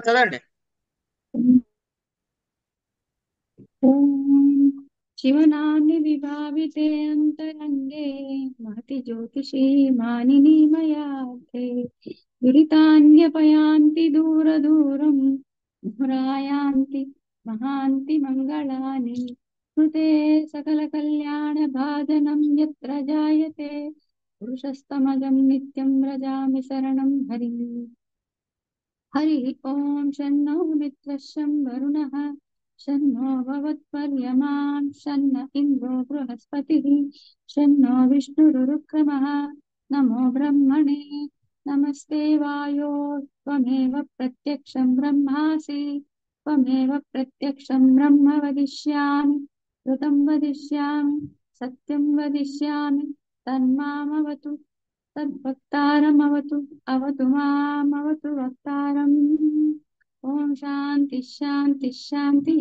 చదవండి. ఓం శివనామ్ని విభావితే అంతరంగే మహతి జ్యోతిషీ మానిని మయాతే దురితాన్యపయాంతి దూర దూరం ముహురాయాంతి మహాంతి మంగళాని కృతే సకల కళ్యాణ భాజనం యత్ర జాయతే పురుషస్తమజం నిత్యం వ్రజామి శరణం హరి హరి ఓం శన్నో మిత్రः శం వరుణः शन्नो भवत्पर्यमा शन्न इन्द्रो बृहस्पतिः शन्नो विष्णुरुक्रमः नमो ब्रह्मणे नमस्ते वायो त्वमेव प्रत्यक्षं ब्रह्मासि त्वमेव प्रत्यक्षं ब्रह्म वदिष्यामि ऋतं वदिष्यामि सत्यं वदिष्यामि तन्मामवतु तद्भक्तारमवतु अवतु मामवतु वक्तारम् ओम शांति शांति शांति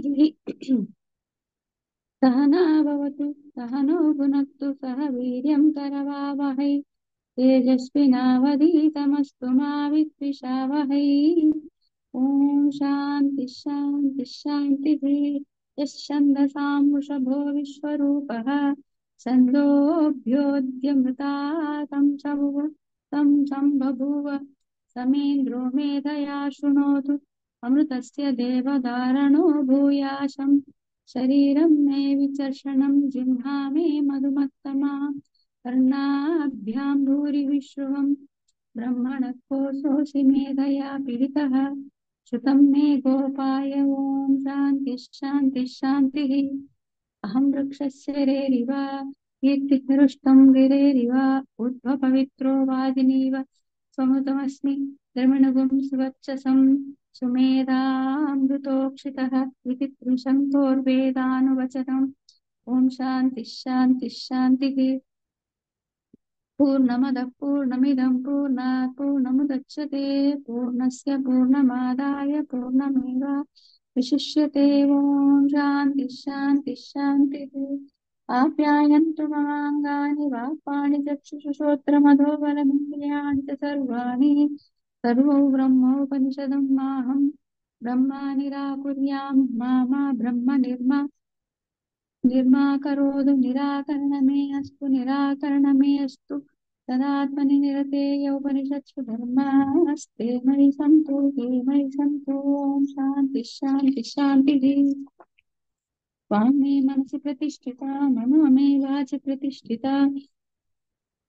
सहना भवतु सहनो भुनक्तु सह वीर्यं करवावहै तेजस्विनावधीतमस्तु मा विद्विषावहै ओम शांति शांति शांतिः यश्छन्दसां वृषभो विश्वरूपः छन्दोऽभ्योऽद्यमृता तं सम्बभूव समेन्द्रो मेधया शृणोतु अमृतस्य देवधारणो भूयाशं शरीरं मे विचर्षणं जिह्वा मे मधुमत्तमा कर्णाभ्यां भूरि विश्रुवं ब्रह्मणः कोशोऽसि मेधया पीडितः श्रुतं मे गोपाय ॐ शान्तिः शान्तिः शान्तिः अहं वृक्षस्यरेरिव कीर्तिहृष्टं गिरेरिव उद्भपवित्रो वाजिनीव स्वमृतमस्मि द्रविणगुं सुवर्चसं सुमेधामृतोक्षितः इति त्रिशङ्कोर्वेदानुवचनम् ॐ शान्तिः शान्तिः शान्तिः पूर्णमदः पूर्णमिदं पूर्णात् पूर्णमुदच्यते पूर्णस्य पूर्णमादाय पूर्णमेवावशिष्यते ॐ शान्तिः शान्तिः शान्तिः आप्यायन्तु ममाङ्गानि वाक्पाणि चक्षुश्रोत्रमथो बलमिन्द्रियाणि च सर्वाणि सर्वो ब्रह्मोपनिषदं माहं ब्रह्मा निराकुर्यां मा ब्रह्म निर्माकरोतु निराकरणमे अस्तु तदात्मनि निरतेय उपनिषत्सु धर्मास्ते मयि सन्तु ते मयि सन्तु ॐ शान्तिः शान्तिः शान्तिः वाङ्मे मनसि प्रतिष्ठिता मनो मे वाचि प्रतिष्ठिता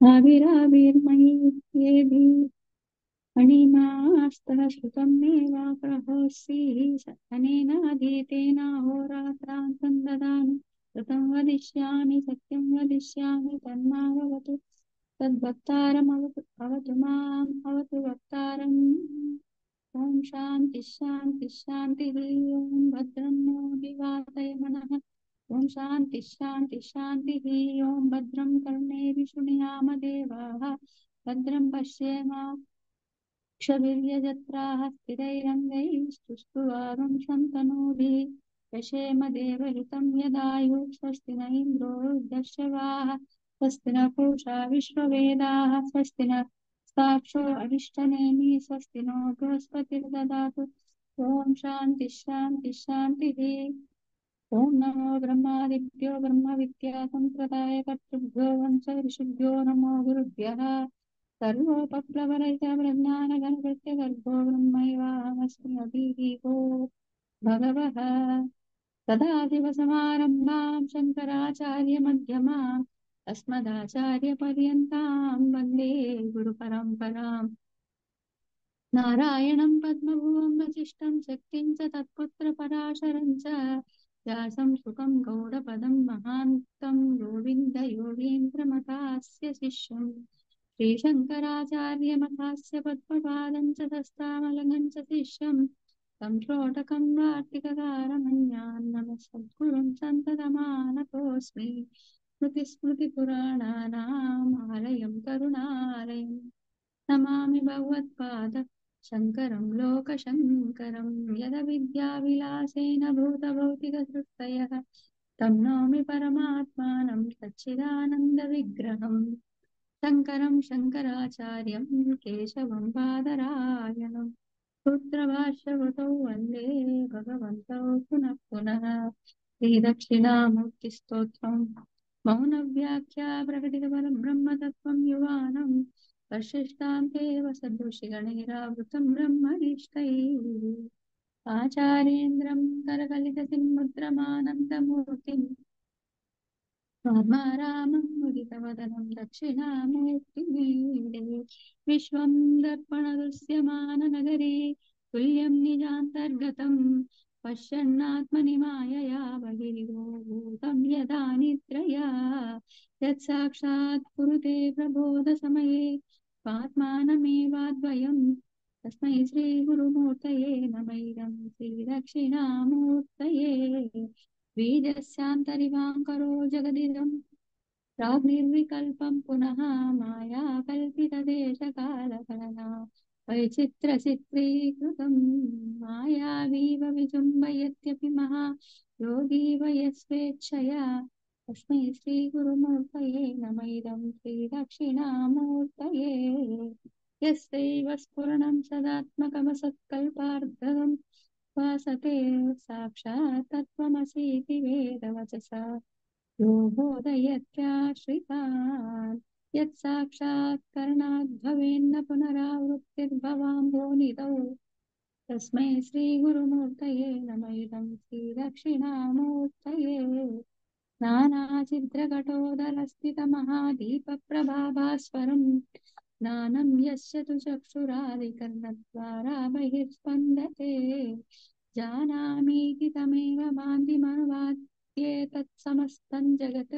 आविराविर्मयि इत्येधि अणिमास्तः श्रुतं मे वाप्रहोऽसि अनेनाधीतेन होरात्रान्तं ददामि ऋतं वदिष्यामि सत्यं वदिष्यामि तन्मावतु तद्भक्तारमवतु अवतु माम् अवतु वक्तारम् ॐ शान्तिः शान्तिः शान्तिः ॐ भद्रं नो विवातय मनः ॐ शान्तिः शान्तिः शान्तिः ॐ भद्रं कर्णेभिः शृणुयाम देवाः भद्रं पश्येम क्षवीर्यजत्राः स्थिरैरङ्गैस्तुष्ट्वागं शन्तनूभिः यशेम देवहितं यदायुः स्वस्ति न इन्द्रो वृद्धश्रवाः स्वस्ति न पूषा विश्ववेदाः स्वस्ति न साक्षो अरिष्टनेमि स्वस्ति नो बृहस्पतिर्ददातु ॐ शान्तिः शान्तिः शान्तिः ॐ नमो ब्रह्मादिभ्यो ब्रह्मविद्या सम्प्रदायकर्तृभ्यो वंश ऋषिभ्यो नमो गुरुभ्यः सर्वोपप्लवरहित प्रज्ञानगणकृत्य गर्भो ब्रह्मैवाहमस्मि अभिः भगवः सदाशिवसमारम्भां शङ्कराचार्यमध्यमाम् अस्मदाचार्यपर्यन्तां वन्दे गुरुपरम्पराम् नारायणं पद्मभुवं वसिष्ठं शक्तिं च तत्पुत्रपराशरं च व्यासं सुखं गौडपदं महान्तं गोविन्दयोगीन्द्रमथास्य शिष्यं श्रीशङ्कराचार्यमथास्य पद्मपादं च दस्तामलगं च शिष्यं तं श्रोटकं वार्तिककारमन्यान् नमः सद्गुरुं सन्ततमानतोऽस्मि स्मृतिस्मृतिपुराणानाम् आलयं करुणालयं नमामि भगवत्पाद शङ्करं लोकशङ्करं यदविद्याविलासेन भूतभौतिकसृष्टयः तं नौमि परमात्मानं सच्चिदानन्दविग्रहम् शङ्करं शङ्कराचार्यं केशवं बादरायणम् सूत्रभाष्यवतौ वन्दे भगवन्तौ पुनः पुनः श्रीदक्षिणामूर्तिस्तोत्रम् मौनव्याख्या प्रकटितपरं ब्रह्मतत्त्वं युवानं वसिष्ठां देव सदृशिगणैरावृतं ब्रह्मनिष्ठैः आचार्येन्द्रं करकलितसिन्मुद्रमानन्दमूर्तिम् रामं मुदितवदनं दक्षिणामूर्तिमीडे विश्वं दर्पणदृश्यमाननगरे तुल्यं निजान्तर्गतं पश्यन्नात्मनि मायया बहिर्भूतं यदा निद्रया यत्साक्षात् कुरुते प्रबोधसमये स्वात्मानमेवाद्वयं तस्मै श्रीगुरुमूर्तये नमैदं श्रीदक्षिणामूर्तये बीजस्यान्तरिवाङ्करो जगदिदं प्राग्निर्विकल्पं पुनः माया कल्पितदेशकालकलना वैचित्रचित्रीकृतं मायावीव विजृम्भयत्यपि महायोगी वयस्वेच्छया तस्मै श्रीगुरुमूर्तये नमैदं श्रीदक्षिणामूर्तये यस्यैव स्फुरणं सदात्मकमसत्कल्पार्धम् वासते साक्षात् तत्त्वमसीति वेदवचसा यो बोधयत्याश्रितान् यत्साक्षात्करणाद् भवेन्न पुनरावृत्तिर्भवाम्भोनिधौ तस्मै श्रीगुरुमूर्तये नमैदं श्रीदक्षिणामूर्तये नानाचिद्रघटोदरस्थितमहादीपप्रभाभास्वरम् ज्ञानं यस्य तु चक्षुरादिकर्णद्वारा बहिर्स्पन्दते जानामीति तमेव भान्तिमनुवाद्येतत्समस्तं जगत्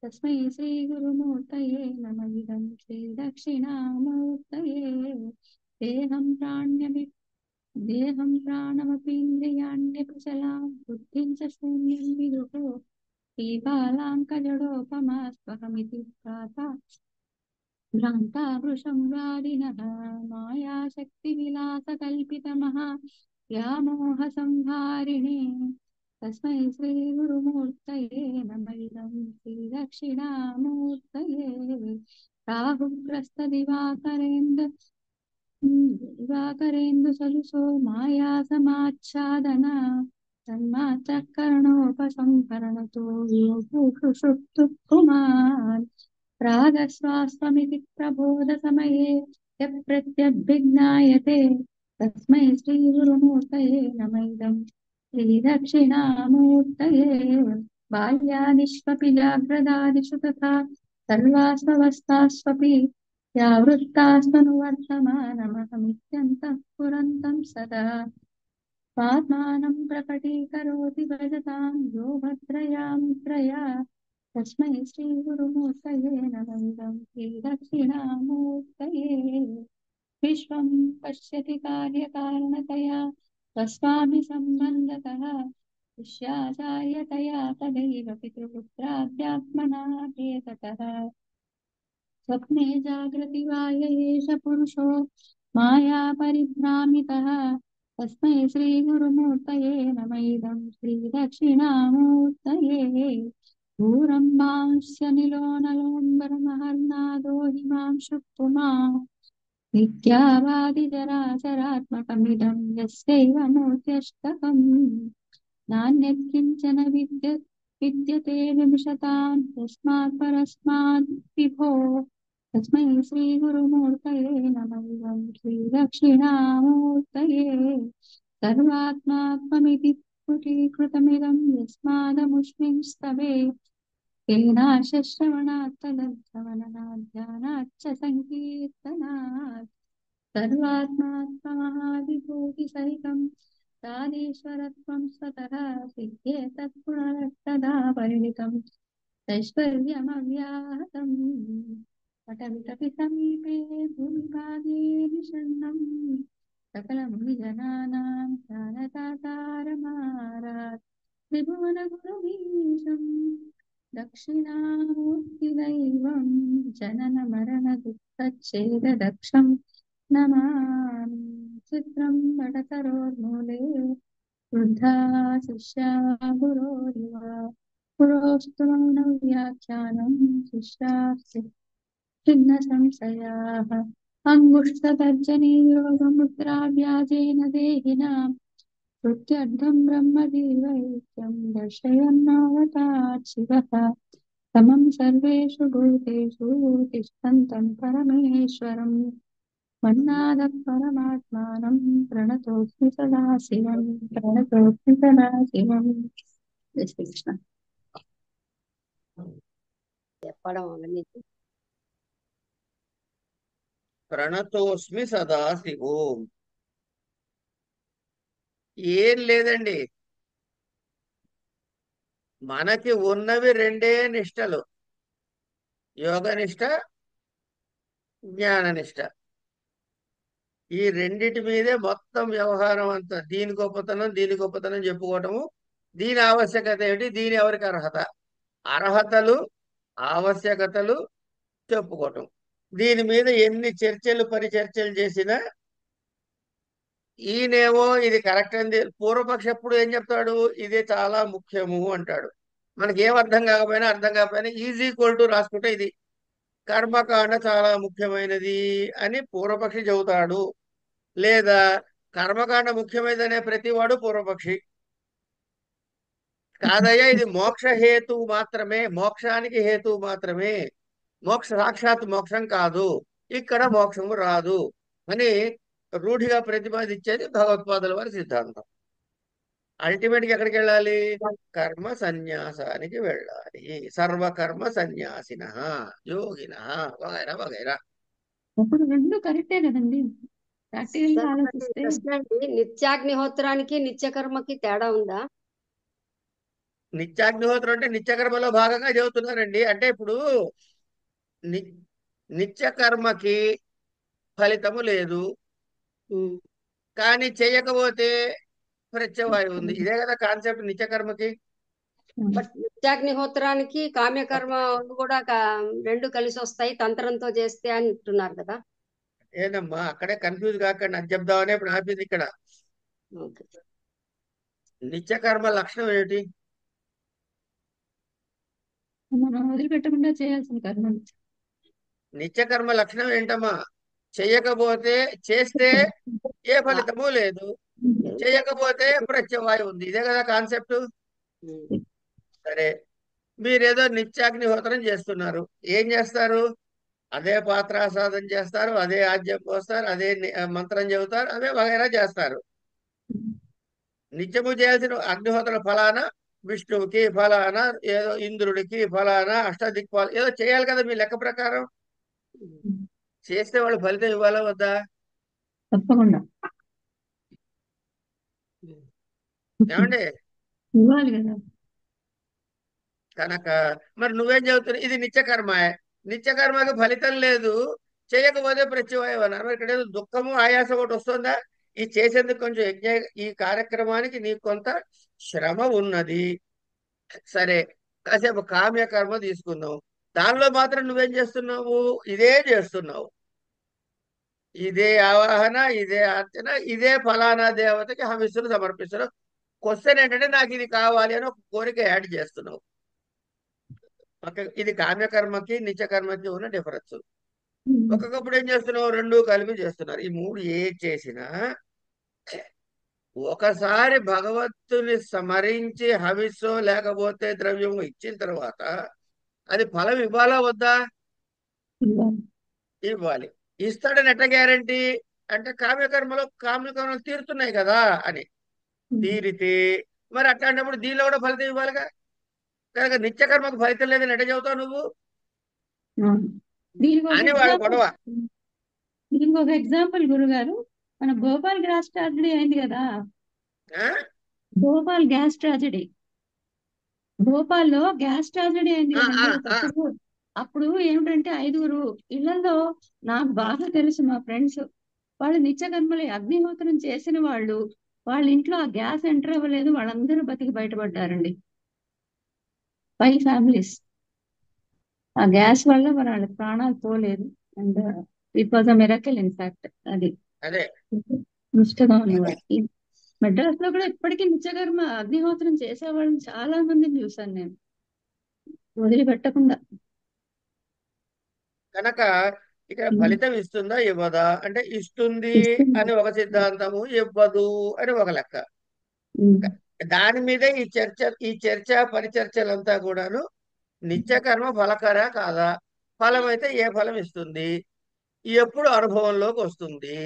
तस्मै श्रीगुरुमूर्तये नमः श्रीदक्षिणामूर्तये देहं प्राणमपीन्द्रियाण्यकुशलां बुद्धिं च शून्यं विदुः श्रीबालाङ्कजडोपमा स्वहमिति प्राता भ्रान्तावृषं वादिनः मायाशक्तिविलासकल्पितमहा व्यामोहसंहारिणे तस्मै श्रीगुरुमूर्तये नमः श्रीदक्षिणामूर्तये राहुग्रस्तदिवाकरेन्दु सदृशो मायासमाच्छादना तन्मात्रकरणोपसंहरणतो योगुषुप्तुः पुमान् रागस्वास्त्वमिति प्रबोधसमये यः प्रत्यभिज्ञायते तस्मै श्रीगुरुमूर्तये नमैदं श्रीदक्षिणामूर्तये बाल्यादिष्वपि जाग्रदादिषु तथा सर्वास्वस्थास्वपि यावृत्तास्त्वनुवर्तमानमहमित्यन्तः स्फुरन्तं सदा स्वात्मानं प्रकटीकरोति भजतां यो भद्रया मुद्रया तस्मै श्रीगुरुमूर्तये नमः श्रीदक्षिणामूर्तये विश्वं पश्यति कार्यकारणतया स्वस्वामि सम्बन्धतः शिष्याचार्यतया तदैव पितृपुत्राध्यात्मना भेदतः स्वप्ने जागृति वा य एष पुरुषो माया परिभ्रामितः तस्मै श्रीगुरुमूर्तये नमैदं श्रीदक्षिणामूर्तये भूरम्भांस्य निलोनलोम्बरमहर्नादो हिमांशुः पुमान् नित्यावादिजराचरात्मकमिदं यस्यैव मूर्त्यष्टकम् नान्यत्किञ्चन विद्यते विंशतां यस्मात् परस्माद् विभो तस्मै श्रीगुरुमूर्तये नमः श्रीदक्षिणामूर्तये सर्वात्मात्ममिति स्फुटीकृतमिदं यस्मादमुष्मिं स्तवे केनाशश्रवणात् तदर्थमननात् ध्यानात् च सङ्कीर्तनात् सर्वात्मात्ममहाविभूतिसहितं तादीश्वरत्वं स्वतः सिद्ध्येतत् पुनरस्तदा परिणितम् ऐश्वर्यमव्याहतम् पटविटपि समीपे भूमिभागे निषण्णम् सकलमुनिजनानां ध्यानदातारमारात् त्रिभुवनगुरुमीशम् दक्षिणामूर्तिदैवं जननमरणदुःखच्छेददक्षं नमामि चित्रं वटतरोर्मूले वृद्धा शिष्या गुरोरिव गुरोस्तु मौनव्याख्यानं शिष्यास्ति छिन्नसंशयाः అంగుష్టతర్జనీయోగముద్రా వ్యాజేన దేహినాం స్తుత్యర్థం బ్రహ్మజీవైక్యం దర్శయన్నావతాత్ శివः సమం సర్వేషు భూతేషు తిష్టంతం పరమేశ్వరం మన్నాదం పరమాత్మానం ప్రణతోస్మి సదా శివం ప్రణతోస్మి సదా శివం. జై శ్రీకృష్ణ. చెప్పడం అవన్నీ ప్రణతోస్మి సదా శివోం. ఏం లేదండి, మనకి ఉన్నవి రెండే నిష్టలు, యోగ నిష్ట, జ్ఞాన నిష్ట. ఈ రెండిటి మీదే మొత్తం వ్యవహారం అంతా. దీని గొప్పతనం చెప్పుకోవటము, దీని ఆవశ్యకత ఏమిటి, దీని ఎవరికి అర్హత, అర్హతలు ఆవశ్యకతలు చెప్పుకోవటం. దీని మీద ఎన్ని చర్చలు పరిచర్చలు చేసినా ఈయనేమో ఇది కరెక్ట్ అని పూర్వపక్ష ఎప్పుడు ఏం చెప్తాడు, ఇదే చాలా ముఖ్యము అంటాడు. మనకేం అర్థం కాకపోయినా ఈజ్ ఈక్వల్ టు రాసుకుంటే ఇది కర్మకాండ చాలా ముఖ్యమైనది అని పూర్వపక్షి చెబుతాడు. లేదా కర్మకాండ ముఖ్యమైనదనే ప్రతివాడు పూర్వపక్షి. కాదయ్యా ఇది మోక్ష హేతు మాత్రమే, మోక్షానికి హేతు మాత్రమే, సాక్షాత్ మోక్షం కాదు, ఇక్కడ మోక్షము రాదు అని రూఢిగా ప్రతిపాదించేది భగవత్పాదుల వారి సిద్ధాంతం. అల్టిమేట్ గా ఎక్కడికి వెళ్ళాలి, కర్మ సన్యాసానికి వెళ్ళాలి. సర్వకర్మ సన్యాసిన యోగిన వగైరా వగైరా. అప్పుడు రెండు కరెక్టే కదండి, ప్రాక్టికల్ గా ఆలోచిస్తే. ప్రశ్న అండి, నిత్యాగ్నిహోత్రానికి నిత్యకర్మకి తేడా ఉందా? నిత్యాగ్నిహోత్రం అంటే నిత్యకర్మలో భాగంగా చెబుతున్నారండి. అంటే ఇప్పుడు నిత్యకర్మకి ఫలితము లేదు, కానీ చేయకపోతే ప్రత్యవాయు ఉంది. ఇదే కదా కాన్సెప్ట్ నిత్యకర్మకి. బట్ నిత్యాగ్నిహోత్రానికి కామ్యకర్మ కూడా రెండు కలిసి వస్తాయి తంత్రంతో చేస్తే అని అంటున్నారు కదా. ఏనమ్మా అక్కడే కన్ఫ్యూజ్ కాకండి, అది చెప్దామనే ఇప్పుడు ఆపింది ఇక్కడ. నిత్యకర్మ లక్షణం ఏమిటి, మనం వదిలిపెట్టకుండా చేయాల్సిన కర్మ. నిత్యకర్మ లక్షణం ఏంటమ్మా, చెయ్యకపోతే, చేస్తే ఏ ఫలితము లేదు, చేయకపోతే ప్రత్యవాయు ఉంది. ఇదే కదా కాన్సెప్ట్. సరే, మీరేదో నిత్యాగ్నిహోత్రం చేస్తున్నారు, ఏం చేస్తారు, అదే పాత్రాసాధన చేస్తారు, అదే ఆజ్యం పోస్తారు, అదే మంత్రం చెబుతారు, అదే వగైరా చేస్తారు. నిత్యము చేయాల్సిన అగ్నిహోత్ర ఫలానా విష్ణువుకి, ఫలానా ఏదో ఇంద్రుడికి, ఫలానా అష్టదిక్పాలు ఏదో చేయాలి కదా మీ లెక్క ప్రకారం. చేస్తే వాళ్ళు ఫలితం ఇవ్వాలా వద్దా? తప్పకుండా ఏమండి ఇవ్వాలి కదా. కనుక మరి నువ్వేం చెబుతున్నావు, ఇది నిత్యకర్మే, నిత్యకర్మకి ఫలితం లేదు, చేయకపోతే ప్రత్యవాయం అన్నారు. ఇక్కడ ఏదో దుఃఖము ఆయాసం ఒకటి వస్తుందా, ఇది చేసేందుకు కొంచెం ఈ కార్యక్రమానికి నీకు కొంత శ్రమ ఉన్నది. సరే, కాసేపు కామ్యకర్మ తీసుకుందాం, దానిలో మాత్రం నువ్వేం చేస్తున్నావు, ఇదే చేస్తున్నావు, ఇదే ఆవాహన, ఇదే అర్చన, ఇదే ఫలానా దేవతకి హవిస్సులు సమర్పిస్తున్నావు. క్వశ్చన్ ఏంటంటే నాకు ఇది కావాలి అని ఒక కోరిక యాడ్ చేస్తున్నావు. ఇది కామ్యకర్మకి నిత్యకర్మకి ఉన్న డిఫరెన్స్. ఒక్కొక్కప్పుడు ఏం చేస్తున్నావు, రెండు కలిపి చేస్తున్నారు. ఈ మూడు ఏ చేసినా ఒకసారి భగవంతుని స్మరించి హవిస్సో లేకపోతే ద్రవ్యము ఇచ్చిన తర్వాత అది ఫలం ఇవ్వాలా వద్దా? ఇవ్వాలి. ఇస్తాడని ఎట్ట గ్యారంటీ అంటే కామ్యకర్మలు తీరుతున్నాయి కదా అని. తీరితే మరి అట్లాంటప్పుడు దీనిలో కూడా ఫలితం ఇవ్వాలిగా. కనుక నిత్యకర్మకు ఫలితం లేదని ఎట్ట చెబుతావు నువ్వు అని వాళ్ళ గొడవ. దీనికి ఒక ఎగ్జాంపుల్ గురుగారు, మన భోపాల్ గ్యాస్ ట్రాజడీ అయింది కదా. భోపాల్ గ్యాస్ ట్రాజడీ, భోపాల్లో గ్యాస్ ట్రాజడీ అయింది కదండి. అప్పుడు ఏమిటంటే 5 ఇళ్లలో, నాకు బాగా తెలుసు మా ఫ్రెండ్స్, వాళ్ళు నిత్యకర్మలు అగ్నిహోత్రం చేసిన వాళ్ళు, వాళ్ళ ఇంట్లో ఆ గ్యాస్ ఎంటర్ అవ్వలేదు, వాళ్ళందరూ బతికి బయటపడ్డారండి. 5 ఫ్యామిలీస్ ఆ గ్యాస్ వల్ల వాళ్ళ ప్రాణాలు పోలేదు. And it was a miracle in fact. అది నిష్టగా ఉన్నవాళ్ళు. మెడ్రాస్ లో కూడా ఇప్పటికీ నిత్యకర్మ అగ్నిహోత్రం చేసే వాళ్ళని చాలా మందిని చూసాను నేను, వదిలిపెట్టకుండా. కనుక ఇక్కడ ఫలితం ఇస్తుందా ఇవ్వదా అంటే ఇస్తుంది ఇస్తుంది. అని ఒక సిద్ధాంతము, ఇవ్వదు అని ఒక లెక్క. దాని మీదే ఈ చర్చ పరిచర్చలంతా కూడాను నిత్యకర్మ ఫలకరా కాదా, ఫలం అయితే ఏ ఫలం ఇస్తుంది, ఎప్పుడు అనుభవంలోకి వస్తుంది,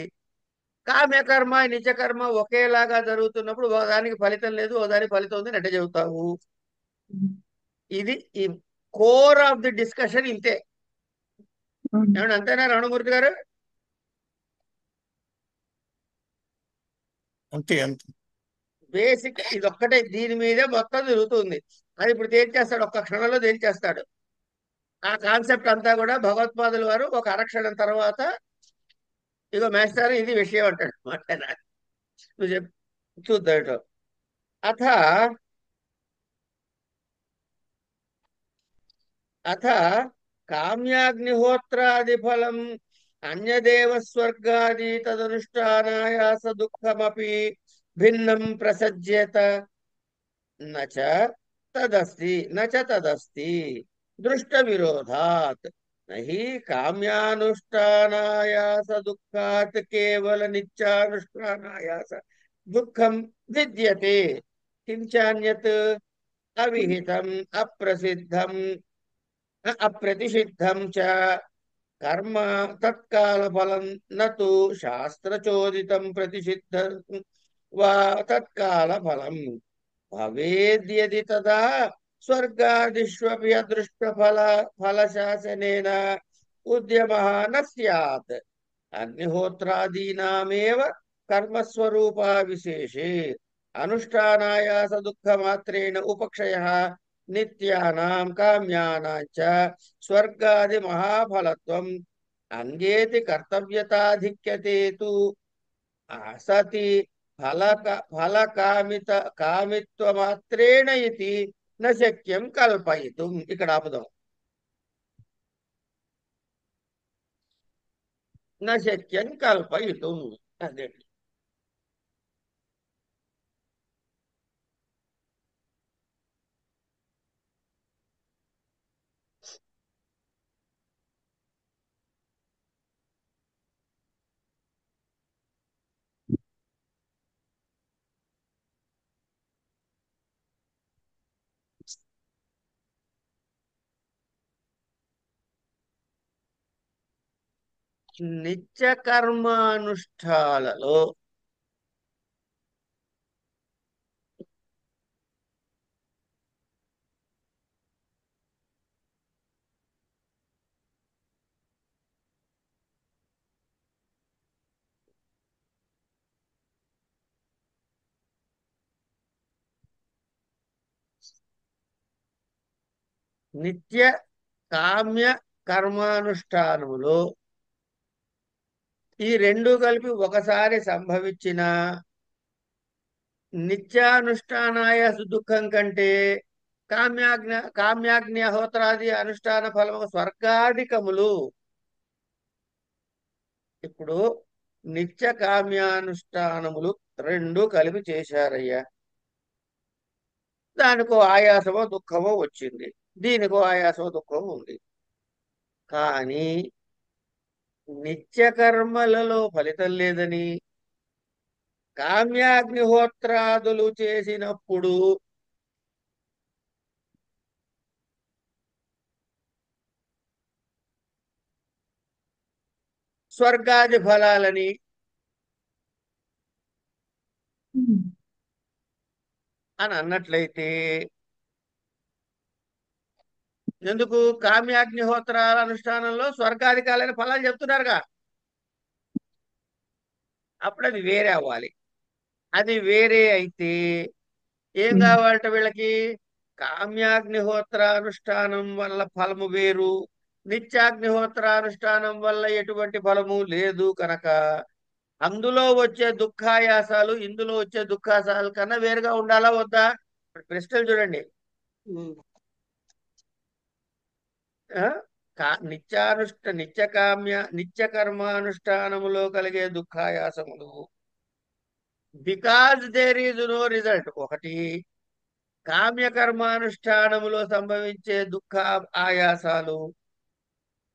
కామ్యకర్మ నిత్యకర్మ ఒకేలాగా జరుగుతున్నప్పుడు ఓ దానికి ఫలితం లేదు, ఓ దానికి ఫలితం ఉంది ఎట్ట చెబుతావు. ఇది ఈ కోర్ ఆఫ్ ది డిస్కషన్ ఇంతే. ఏమన్నా అంతేనా రమణమూర్తి గారు? అంతే అంతే. బేసిక్ ఇది ఒక్కటే, దీని మీదే మొత్తం తిరుగుతుంది. అది ఇప్పుడు తేల్చేస్తాడు, ఒక్క క్షణంలో తేల్చేస్తాడు. ఆ కాన్సెప్ట్ అంతా కూడా భగవత్పాదుల వారు ఒక అరక్షణం తర్వాత ఇగో మేస్టారు ఇది విషయం అంటాడు అనమాట. నువ్వు చెప్ చూద్దాం. అథ అథ కామ్యాగ్నిహోత్రాది ఫలం అన్యదేవ స్వర్గాది తదనుష్ఠానాయాస దుఃఖమపి భిన్నం ప్రసజ్యేత నచ తదస్తి దృష్ట విరోధాత్ నహి కామ్యానుష్ఠానాయాస దుఃఖాత్ కేవల నిత్యానుష్ఠానాయాస దుఃఖం విద్యతే కించాన్యత్ అవిహితం అప్రసిద్ధం అప్రతిషిద్ధం చ కర్మ తత్కాల ఫలం నతు శాస్త్రచోదితం ప్రతిషిద్ధం వా తత్కాల ఫలం భవేద్యది తదా స్వర్గాదిష్వపి అదృష్ట ఫలశాసనేన ఉద్యమః న స్యాత్ అగ్నిహోత్రాదీనామేవ కర్మస్వరూపా విశేషే అనుష్ఠానాయాస దుఃఖమాత్రేణ ఉపక్షయః నిత్యానాం కామ్యానాం చ స్వర్గాది మహాఫలత్వం అంగేతి కర్తవ్యతాధిక్యతే తు అసతి కామిత్వమాత్రేణ ఇది న శక్యం కల్పయితుం. ఇక్కడ ఆపుదాం. న శక్యం కల్పయితుం. అదే నిత్య కర్మానుష్ఠాలలో నిత్య కామ్య కర్మానుష్ఠానములో ఈ రెండు కలిపి ఒకసారి సంభవించిన నిత్యానుష్ఠానాయ దుఃఖం కంటే కామ్యాగ్ని అహోత్రాది అనుష్ఠాన ఫలము స్వర్గాధికములు. ఇప్పుడు నిత్య కామ్యానుష్ఠానములు రెండు కలిపి చేశారయ్యా, దానికో ఆయాసమో దుఃఖమో వచ్చింది, దీనికో ఆయాసమో దుఃఖమో ఉంది. కానీ నిత్య కర్మలలో ఫలితం లేదని కామ్యాగ్నిహోత్రాదులు చేసినప్పుడు స్వర్గాది ఫలాలని అని అన్నట్లయితే, ఎందుకు కామ్యాగ్నిహోత్రాల అనుష్ఠానంలో స్వర్గాధికాలైన ఫలాలు చెప్తున్నారుగా, అప్పుడు అది వేరే అవ్వాలి. అది వేరే అయితే ఏం కావాలట వీళ్ళకి? కామ్యాగ్నిహోత్రానుష్ఠానం వల్ల ఫలము వేరు, నిత్యాగ్నిహోత్రానుష్ఠానం వల్ల ఎటువంటి ఫలము లేదు కనుక అందులో వచ్చే దుఃఖాయాసాలు ఇందులో వచ్చే దుఃఖాసాల కన్నా వేరుగా ఉండాలా వద్దా? ప్రశ్నలు చూడండి. నిత్య కర్మానుష్ఠానములో కలిగే దుఃఖాయాసములు because there is no result ఒకటి, కామ్యకర్మానుష్ఠానములో సంభవించే దుఃఖ ఆయాసాలు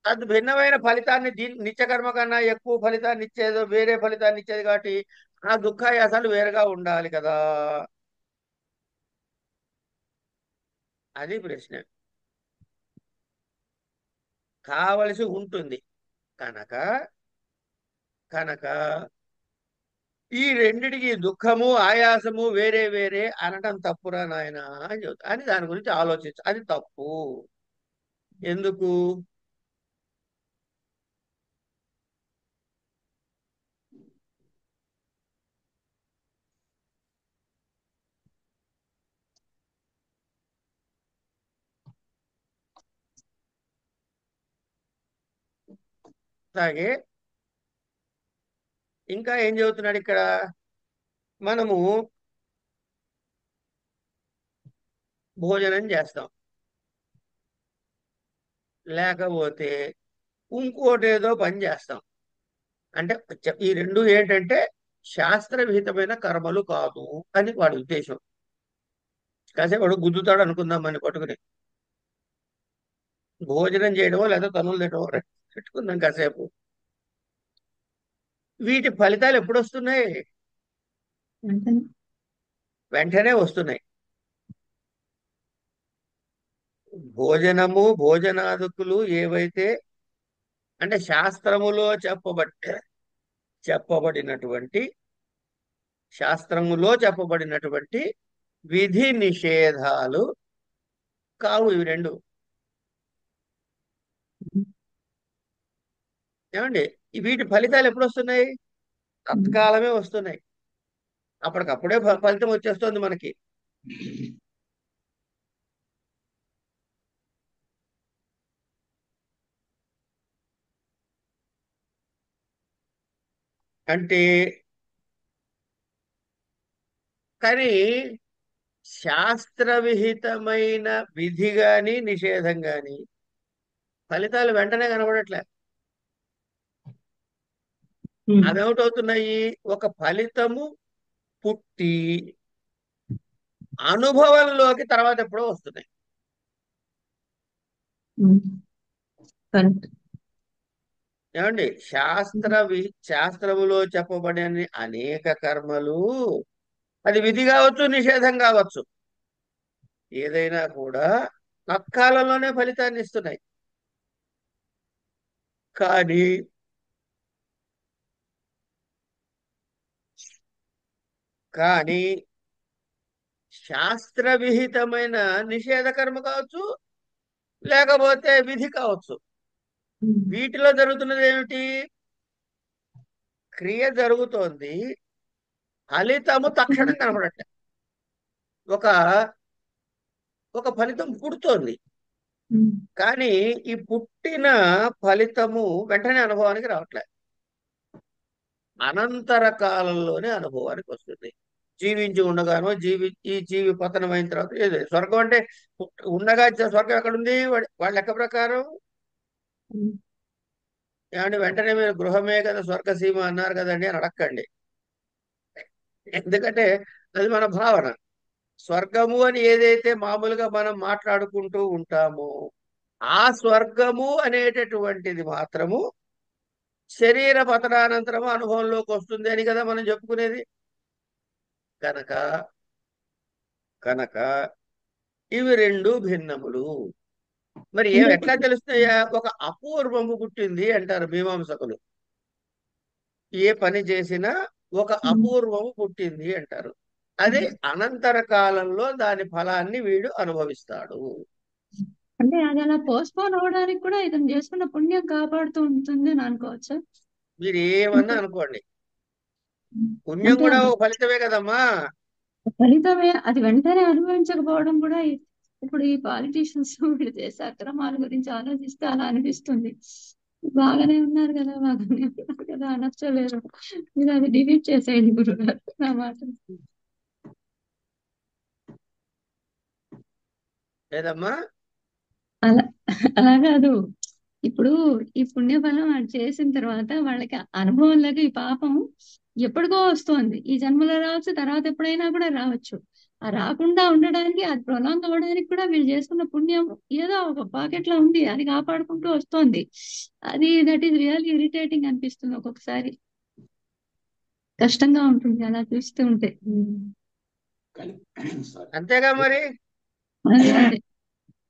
అది భిన్నమైన ఫలితాన్ని దీని నిత్యకర్మ కన్నా ఎక్కువ ఫలితాన్ని ఇచ్చేదో వేరే ఫలితాన్ని ఇచ్చేది కాబట్టి ఆ దుఃఖాయాసాలు వేరుగా ఉండాలి కదా. అది ప్రశ్న. కావలసి ఉంటుంది కనుక కనుక ఈ రెండిటికి దుఃఖము ఆయాసము వేరే వేరే అనటం తప్పురా నాయన అని చెబుతా అని దాని గురించి ఆలోచించు. అది తప్పు. ఎందుకు? అలాగే ఇంకా ఏం చెబుతున్నాడు ఇక్కడ? మనము భోజనం చేస్తాం, లేకపోతే ఇంకోటి ఏదో పని చేస్తాం. అంటే ఈ రెండు ఏంటంటే శాస్త్ర విహితమైన కర్మలు కాదు అని వాడి ఉద్దేశం. కాసేపు వాడు గుద్దుతాడు అనుకుందాం మన పట్టుకుని. భోజనం చేయడమో లేదా తనులు తినడమో పెట్టుకుందాం కాసేపు. వీటి ఫలితాలు ఎప్పుడు వస్తున్నాయి? వెంటనే వెంటనే వస్తున్నాయి. భోజనము భోజనాదుకులు ఏవైతే అంటే శాస్త్రములో చెప్పబడినటువంటి శాస్త్రములో చెప్పబడినటువంటి విధి నిషేధాలు కావు ఇవి రెండు. ఏమండి? వీటి ఫలితాలు ఎప్పుడు వస్తున్నాయి? తత్కాలమే వస్తున్నాయి. అప్పటికప్పుడే ఫలితం వచ్చేస్తుంది మనకి. అంటే కానీ శాస్త్ర విహితమైన విధి గాని నిషేధం గాని ఫలితాలు వెంటనే కనబడట్లే. అవేమిటవుతున్నాయి? ఒక ఫలితము పుట్టి అనుభవంలోకి తర్వాత ఎప్పుడో వస్తున్నాయి. కరెక్ట్. ఏమండి? శాస్త్రములో చెప్పబడిన అనేక కర్మలు అది విధి కావచ్చు నిషేధం కావచ్చు ఏదైనా కూడా తత్కాలంలోనే ఫలితాన్ని ఇస్తున్నాయి. కానీ కానీ శాస్త్ర విహితమైన నిషేధ కర్మ కావచ్చు లేకపోతే విధి కావచ్చు, వీటిలో జరుగుతున్నది ఏమిటి? క్రియ జరుగుతోంది, ఫలితము తక్షణం కనపడట్లే. ఒక ఒక ఫలితం పుడుతోంది, కానీ ఈ పుట్టిన ఫలితము వెంటనే అనుభవానికి రావట్లే. అనంతర కాలంలోనే అనుభవానికి వస్తుంది. జీవించి ఉండగానో ఈ జీవి పతనమైన తర్వాత ఏదో స్వర్గం అంటే ఉండగా స్వర్గం ఎక్కడుంది? వాళ్ళ లెక్క ప్రకారం. ఏమంటే వెంటనే మీరు గృహమే కదా స్వర్గసీమ అన్నారు కదండి అని అడక్కండి. ఎందుకంటే అది మన భావన. స్వర్గము అని ఏదైతే మామూలుగా మనం మాట్లాడుకుంటూ ఉంటామో ఆ స్వర్గము అనేటటువంటిది మాత్రము శరీర పతనానంతరము అనుభవంలోకి వస్తుంది అని కదా మనం చెప్పుకునేది. కనుక కనుక ఇవి రెండు భిన్నములు. మరి ఎట్లా తెలుస్తాయా? ఒక అపూర్వము పుట్టింది అంటారు మీమాంసకులు. ఏ పని చేసినా ఒక అపూర్వము పుట్టింది అంటారు. అది అనంతర కాలంలో దాని ఫలాన్ని వీడు అనుభవిస్తాడు. అంటే అది అలా పోస్ట్పోన్ అవడానికి కూడా ఇతను చేసుకున్న పుణ్యం కాపాడుతూ ఉంటుంది అని అనుకోవచ్చా? మీరు ఏమన్నా అనుకోండి, పుణ్యం అంటే కూడా ఒక ఫలితమే కదమ్మా. ఫలితమే అది వెంటనే అనుభవించకపోవడం కూడా ఇప్పుడు ఈ పాలిటీషియన్స్ వీళ్ళు చేసే అక్రమాల గురించి ఆలోచిస్తే అలా అనిపిస్తుంది. బాగానే ఉన్నారు కదా, బాగానే ఉన్నారు కదా అనొచ్చలేదు. మీరు అది డిలీట్ చేసేయండి గురుగారు నా మాట. లేదమ్మా, అలా అలా కాదు. ఇప్పుడు ఈ పుణ్యఫలం అది చేసిన తర్వాత వాళ్ళకి అనుభవంలోకి ఈ పాపం ఎప్పటికో వస్తుంది. ఈ జన్మలో రావచ్చు, తర్వాత ఎప్పుడైనా కూడా రావచ్చు. ఆ రాకుండా ఉండడానికి, అది ప్రొలాంగ్ అవ్వడానికి కూడా వీళ్ళు చేసుకున్న పుణ్యం ఏదో ఒక పాకెట్ లో ఉంది, అది కాపాడుకుంటూ వస్తుంది. అది దట్ ఈస్ రియల్లీ ఇరిటేటింగ్ అనిపిస్తుంది ఒక్కొక్కసారి. కష్టంగా ఉంటుంది అలా చూస్తూ ఉంటే. అంతేగా మరి. అదే.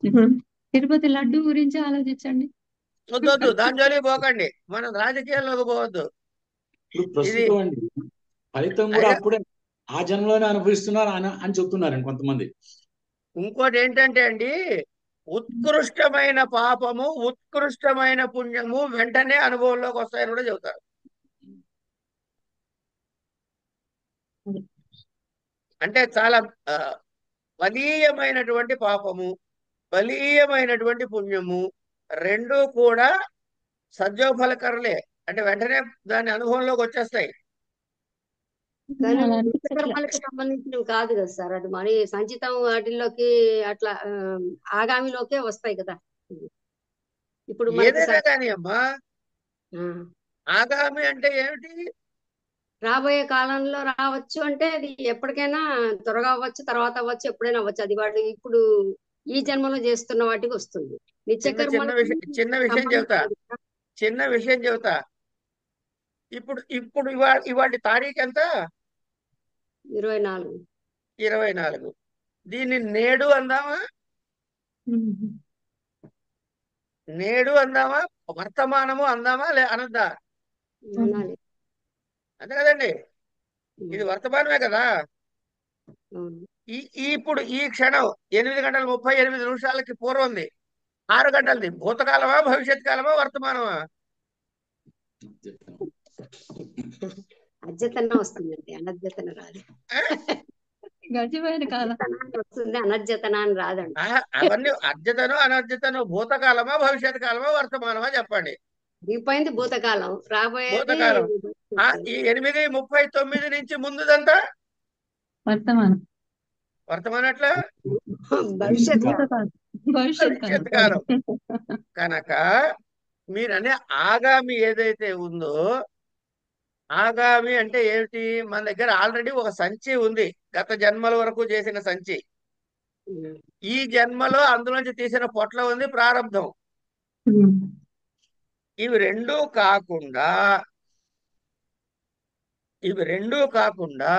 ఇప్పుడు తిరుపతి లడ్డు గురించి ఆలోచించండి. వద్దొద్దు, దాని జోలికి పోకండి, మనం రాజకీయాల్లోకి పోవద్దు. ఇప్పుడు ఇది ప్రస్తుతం అండి ఫలితం కూడా అయ్యా, అప్పుడే ఆ జన్మలోనే అనుభవిస్తున్నారు అని చెప్తున్నారండి కొంతమంది. ఇంకోటి ఏంటంటే అండి, ఉత్కృష్టమైన పాపము ఉత్కృష్టమైన పుణ్యము వెంటనే అనుభవంలోకి వస్తాయని కూడా చెబుతారు. అంటే చాలా ఆ, బలీయమైనటువంటి పాపము, బలీయమైనటువంటి పుణ్యము రెండూ కూడా సద్యోఫలకరలే, అంటే వెంటనే దాని అనుభవంలోకి వచ్చేస్తాయి. కానీ అలా నిత్య అనిపించట్లే. కర్మలకి సంబంధించినవి కాదు కదా సార్, అది మరి సంచితం వాటిల్లోకి అట్లా ఆగామిలోకే వస్తాయి కదా. ఇప్పుడు మనకి ఏదైనా కానీ అమ్మా, ఆ, ఆగామి అంటే ఏమిటి? రాబోయే కాలంలో రావచ్చు అంటే అది ఎప్పటికైనా త్వరగా అవ్వచ్చు, తర్వాత అవ్వచ్చు, ఎప్పుడైనా అవ్వచ్చు. అది వాడు ఇప్పుడు ఈ జన్మలో చేస్తున్న వాటికి వస్తుంది. నిత్య చిన్న చిన్న కర్మలకి విషయం చెబుతా, సంబంధించినది కదా. చిన్న విషయం చెబుతా. ఇప్పుడు ఇప్పుడు ఇవాళ తారీఖు ఎంత? 24. 24. దీన్ని నేడు అందామా? నేడు అందామా? వర్తమానము అందామా? అనద్దా? అనాలి. అంతే కదండి. ఇది వర్తమానమే కదా. అవును. ఇప్పుడు ఈ క్షణం 8:38 పూర్వంది, 6 గంటలది భూతకాలమా, భవిష్యత్ కాలమా, వర్తమానమా? అద్యతన వస్తుందండి, అనద్యతన రాదు. ఆ? గడిచిపోయిన కాలం. అద్యతనాన్ని వస్తుంది, అనద్యతన అని రాదండి. అవన్నీ అద్యతను అనద్యతను భూతకాలమా, భవిష్యత్ కాలమా, వర్తమానమా చెప్పండి. దిగిపోయింది భూతకాలం, రాబోయేది భూతకాలం. ఈ 8:39 నుంచి ముందుదంతా వర్తమానం. వర్తమానం ఎట్లా? భవిష్యత్ కాలం. భూతకాలం. భవిష్యత్ భవిష్యత్ కాలం. కాలం. కనుక మీరనే ఆగామి ఏదైతే ఉందో, ఆగామి అంటే ఏమిటి? మన దగ్గర ఆల్రెడీ ఒక సంచి ఉంది, గత జన్మల వరకు చేసిన సంచి. ఈ జన్మలో అందులోంచి తీసిన పొట్ల ఉంది, ప్రారంధం. ఇవి రెండూ కాకుండా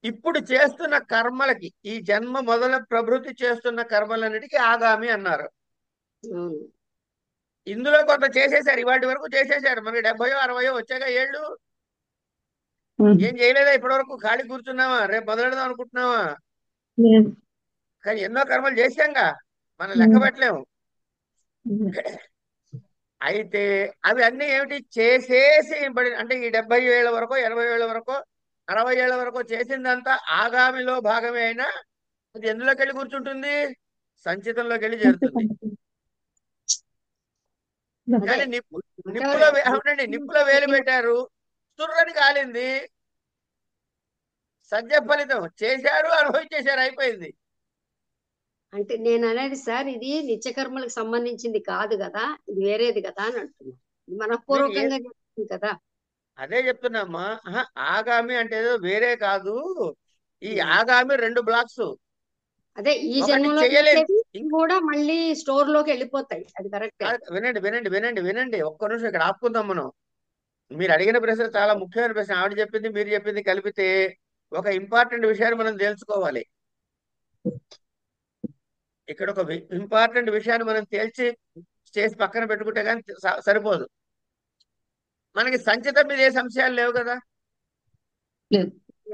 ఇప్పుడు చేస్తున్న కర్మలకి, ఈ జన్మ మొదల ప్రభృతి చేస్తున్న కర్మలన్నిటికీ ఆగామి అన్నారు. అవును. ఇందులో కొంత చేసేశారు, ఇవాటి వరకు చేసేశారు. మనకి 70 60 వచ్చాక ఏళ్ళు ఏం చేయలేదా? ఇప్పటి వరకు ఖాళీ కూర్చున్నావా? రేపు మొదలెడదాం అనుకుంటున్నావా? కానీ ఎన్నో కర్మలు చేశాంగా, మనం లెక్క పెట్టలేము. అయితే అవి అన్ని ఏమిటి? చేసేసి అంటే ఈ 70 ఏళ్ల వరకు, 80 ఏళ్ల వరకు, 60 ఏళ్ల వరకు చేసిందంతా ఆగామిలో భాగమే అయినా అది ఎందులోకి వెళ్ళి కూర్చుంటుంది? సంచితంలోకి వెళ్ళి చేరుతుంది. కానీ నిప్పులో వేలు పెట్టారు, తుర్రని కాలింది, సత్య ఫలితం చేశారు, అనుభవించేశారు, అయిపోయింది. అంటే నేను అనేది సార్, ఇది నిత్యకర్మలకు సంబంధించింది కాదు కదా, ఇది వేరేది కదా అని అంటున్నా. ఇది మనఃపూర్వకంగా చేస్తుంది కదా. అదే చెప్తున్నామ్మా. ఆగామి అంటే ఏదో వేరే కాదు. ఈ ఆగామి 2 బ్లాక్స్. అదే ఈ ఒకటి జన్మలో చేయలేదు. చేసేవి కూడా మళ్ళీ స్టోర్ లోకి వెళ్ళిపోతాయి, అది కరెక్టే. వినండి. ఒక్క నిమిషం ఇక్కడ ఆపుకుందాం మనం. మీరు అడిగిన ప్రశ్న చాలా ముఖ్యమైన ప్రశ్న. ఆవిడ చెప్పింది, మీరు చెప్పింది కలిపితే ఒక ఇంపార్టెంట్ విషయాన్ని మనం తెలుసుకోవాలి. ఇక్కడ ఒక ఇంపార్టెంట్ విషయాన్ని మనం చేసి పక్కన పెట్టుకుంటే కానీ సరిపోదు. మనకి సంచితం మీద ఏ సంశయాలు లేవు కదా.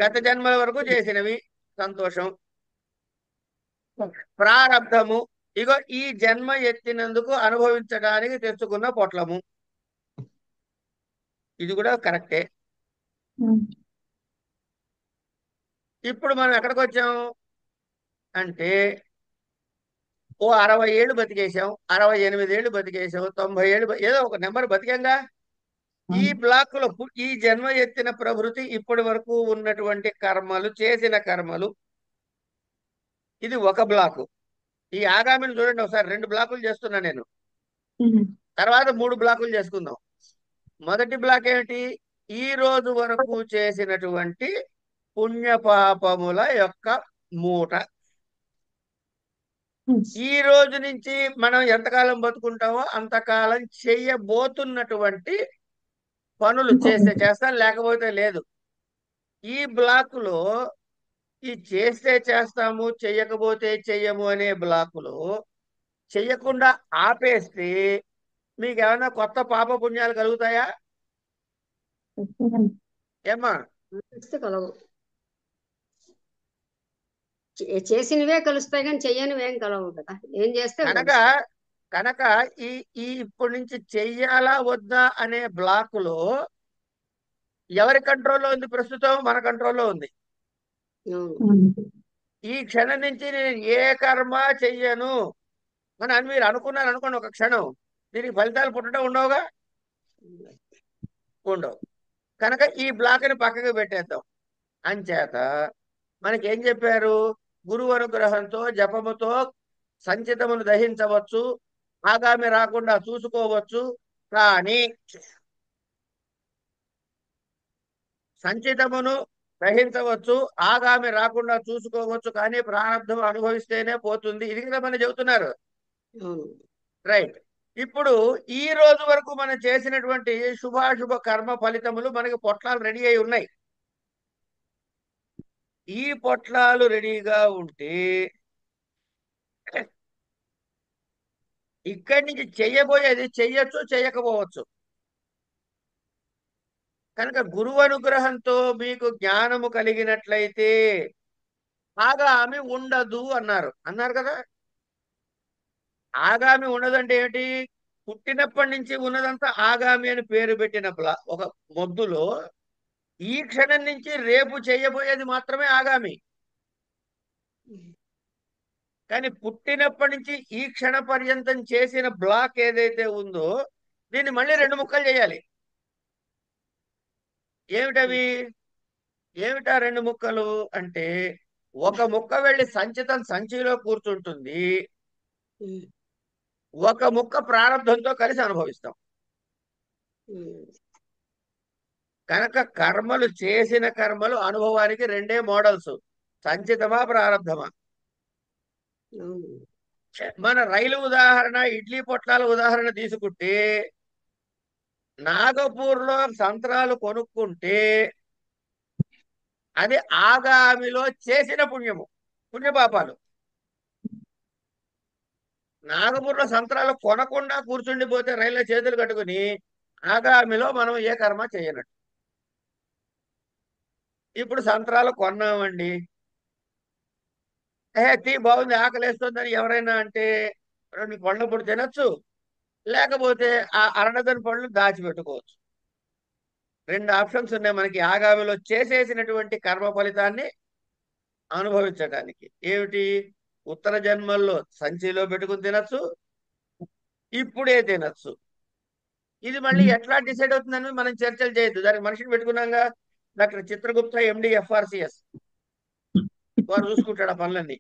గత జన్మల వరకు చేసినవి సంతోషం. ప్రారబ్ధము, ఇగో ఈ జన్మ ఎత్తినందుకు అనుభవించడానికి తెచ్చుకున్న పొట్లము, ఇది కూడా కరెక్టే. ఇప్పుడు మనం ఎక్కడికి వచ్చాం అంటే, ఓ 60 ఏళ్ళు బతికేసాం, 68 ఏళ్ళు బతికేసాం, 90 ఏళ్ళు, ఏదో ఒక నెంబర్ బతికంగా. ఈ బ్లాక్ లో ఈ జన్మ ఎత్తిన ప్రభృతి ఇప్పటి వరకు ఉన్నటువంటి కర్మలు, చేసిన కర్మలు, ఇది ఒక బ్లాకు. ఈ ఆగామిని చూడండి ఒకసారి, 2 బ్లాకులు చేస్తున్నా నేను, తర్వాత 3 బ్లాకులు చేసుకుందాం. మొదటి బ్లాక్ ఏమిటి? ఈ రోజు వరకు చేసినటువంటి పుణ్యపాపముల యొక్క మూట. ఈ రోజు నుంచి మనం ఎంతకాలం బతుకుంటామో అంతకాలం చెయ్యబోతున్నటువంటి పనులు చేస్తే చేస్తాం, లేకపోతే లేదు. ఈ బ్లాక్ లో ఈ చేస్తే చేస్తాము, చెయ్యకపోతే చెయ్యము అనే బ్లాకులో చెయ్యకుండా ఆపేస్తే మీకు ఏమైనా కొత్త పాప పుణ్యాలు కలుగుతాయా ఏమ్మా? కలవు. చేసినవే కలుస్తాయి కానీ చెయ్యనివి ఏం కలవు కదా. ఏం చేస్తే కనుక కనుక ఈ ఈ ఇప్పటి నుంచి చెయ్యాలా వద్దా అనే బ్లాక్ లో ఎవరి కంట్రోల్లో ఉంది? ప్రస్తుతం మన కంట్రోల్లో ఉంది. ఈ క్షణం నుంచి నేను ఏ కర్మ చెయ్యను అని మీరు అనుకున్నారు అనుకోండి, ఒక క్షణం దీనికి ఫలితాలు పుట్టడం ఉండవుగా, ఉండవు. కనుక ఈ బ్లాక్ ని పక్కకు పెట్టేద్దాం. అంచేత మనకేం చెప్పారు? గురువు అనుగ్రహంతో జపముతో సంచితమును దహించవచ్చు, ఆగామి రాకుండా చూసుకోవచ్చు. కానీ సంచితమును గ్రహించవచ్చు, ఆగామి రాకుండా చూసుకోవచ్చు, కానీ ప్రారంభం అనుభవిస్తేనే పోతుంది. ఇది కదా మనం చెబుతున్నారు. రైట్. ఇప్పుడు ఈ రోజు వరకు మనం చేసినటువంటి శుభాశుభ కర్మ ఫలితములు మనకి పొట్లాలు రెడీ అయి ఉన్నాయి. ఈ పొట్లాలు రెడీగా ఉంటే ఇక్కడి నుంచి చెయ్యబోయేది చెయ్యొచ్చు, చెయ్యకపోవచ్చు. కనుక గురువు అనుగ్రహంతో మీకు జ్ఞానము కలిగినట్లయితే ఆగామి ఉండదు అన్నారు కదా. ఆగామి ఉండదంటే ఏమిటి? పుట్టినప్పటి నుంచి ఉన్నదంతా ఆగామి అని పేరు పెట్టిన ఒక మొద్దులో ఈ క్షణం నుంచి రేపు చేయబోయేది మాత్రమే ఆగామి. కానీ పుట్టినప్పటి నుంచి ఈ క్షణ పర్యంతం చేసిన బ్లాక్ ఏదైతే ఉందో దీన్ని మళ్ళీ 2 ముక్కలు చేయాలి. ఏమిటవి? ఏమిటా 2 ముక్కలు అంటే, ఒక ముక్క వెళ్ళి సంచిలో కూర్చుంటుంది, ఒక ముక్క ప్రారంభంతో కలిసి అనుభవిస్తాం. కనుక కర్మలు చేసిన కర్మలు అనుభవానికి 2 మోడల్స్, సంచితమా ప్రారంధమా. మన రైలు ఉదాహరణ, ఇడ్లీ పొట్లాల ఉదాహరణ తీసుకుంటే నాగపూర్లో సంత్రాలు కొనుక్కుంటే అది ఆగామిలో చేసిన పుణ్యపాపాలు. నాగపూర్లో సంత్రాలు కొనకుండా కూర్చుండిపోతే రైల్లో చేతులు కట్టుకుని ఆగామిలో మనం ఏ కర్మ చేయనట్టు. ఇప్పుడు సంత్రాలు కొన్నామండి, తీ బాగుంది ఆకలేస్తుందని ఎవరైనా అంటే 2 పళ్ళు పొడి తినచ్చు, లేకపోతే ఆ అరడజన్ పళ్ళు దాచిపెట్టుకోవచ్చు. 2 ఆప్షన్స్ ఉన్నాయి మనకి ఆగామిలో చేసేసినటువంటి కర్మ ఫలితాన్ని అనుభవించడానికి. ఏమిటి? ఉత్తర జన్మల్లో సంచిలో పెట్టుకుని తినచ్చు, ఇప్పుడే తినచ్చు. ఇది మళ్ళీ ఎట్లా డిసైడ్ అవుతుందని మనం చర్చలు చేయొద్దు. దానికి మనిషిని పెట్టుకున్నాగా, డాక్టర్ చిత్రగుప్త ఎండి FRCS, వారు చూసుకుంటాడు ఆ పనులన్నీ.